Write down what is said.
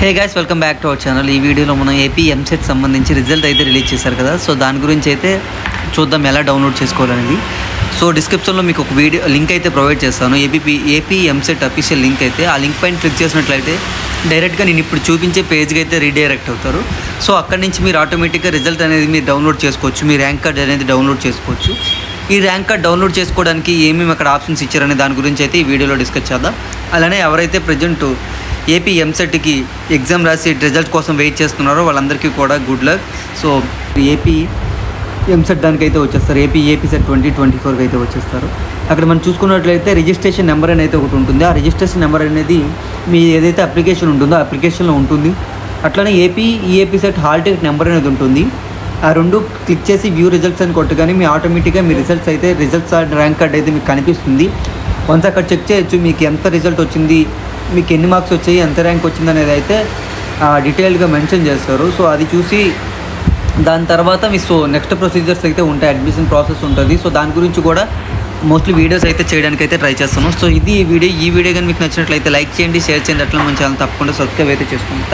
Hey guys, welcome back to our channel. ఈ వీడియోలో మనం ఏపీ ఎంసెట్ సంబంధించి రిజల్ట్ అయితే రిలీజ్ చేశారు కదా. సో దాని గురించి అయితే చూద్దాం ఎలా డౌన్లోడ్ చేసుకోవాలనేది. సో డిస్క్రిప్షన్లో మీకు ఒక వీడియో లింక్ అయితే ప్రొవైడ్ చేస్తాను. ఏపీ ఎంసెట్ అఫీషియల్ లింక్ అయితే ఆ లింక్ పైన క్లిక్ చేసినట్లయితే డైరెక్ట్గా నేను ఇప్పుడు చూపించే పేజ్కి అయితే రీడైరెక్ట్ అవుతారు. సో అక్కడి నుంచి మీరు ఆటోమేటిక్గా రిజల్ట్ అనేది మీరు డౌన్లోడ్ చేసుకోవచ్చు. మీ ర్యాంక్ కార్డ్ అనేది డౌన్లోడ్ చేసుకోవచ్చు. ఈ ర్యాంక్ కార్డ్ డౌన్లోడ్ చేసుకోవడానికి ఏమేమి అక్కడ ఆప్షన్స్ ఇచ్చారనే దాని గురించి అయితే ఈ వీడియోలో డిస్కస్ చేద్దాం. అలానే ఎవరైతే ప్రజెంట్ ఏపీ ఎంసెట్కి ఎగ్జామ్ రాసి రిజల్ట్ కోసం వెయిట్ చేస్తున్నారో వాళ్ళందరికీ కూడా good luck. So AP EAMCET దానికైతే వచ్చేస్తారు. ఏపీ సెట్ 2024కి అయితే వచ్చేస్తారు. అక్కడ మనం చూసుకున్నట్లయితే రిజిస్ట్రేషన్ నెంబర్ అనేది ఒకటి ఉంటుంది. ఆ రిజిస్ట్రేషన్ నెంబర్ అనేది మీ ఏదైతే అప్లికేషన్ ఉంటుందో ఆ అప్లికేషన్లో ఉంటుంది. అట్లనే AP set hall ticket number అనేది ఉంటుంది. ఆ రెండు క్లిక్ చేసి వ్యూ రిజల్ట్స్ అని కొట్టగానే మీ ఆటోమేటిక్గా మీ రిజల్ట్స్ ర్యాంక్ కార్డ్ అయితే మీకు కనిపిస్తుంది. వన్స్ అక్కడ చెక్ చేయొచ్చు మీకు ఎంత రిజల్ట్ వచ్చింది, మీకు ఎన్ని మార్క్స్ వచ్చాయి, ఎంత ర్యాంక్ వచ్చింది అనేది అయితే డీటెయిల్గా మెన్షన్ చేస్తారు. సో అది చూసి దాని తర్వాత మీ నెక్స్ట్ ప్రొసీజర్స్ అయితే ఉంటాయి, అడ్మిషన్ ప్రాసెస్ ఉంటుంది. సో దాని గురించి కూడా మోస్ట్లీ వీడియోస్ అయితే చేయడానికి అయితే ట్రై చేస్తాను. సో ఇది ఈ వీడియో కానీ మీకు నచ్చినట్లయితే లైక్ చేయండి, షేర్ చేయండి. అట్లా మన ఛానల్ తప్పకుండా సబ్స్క్రైబ్ అయితే చేసుకోండి.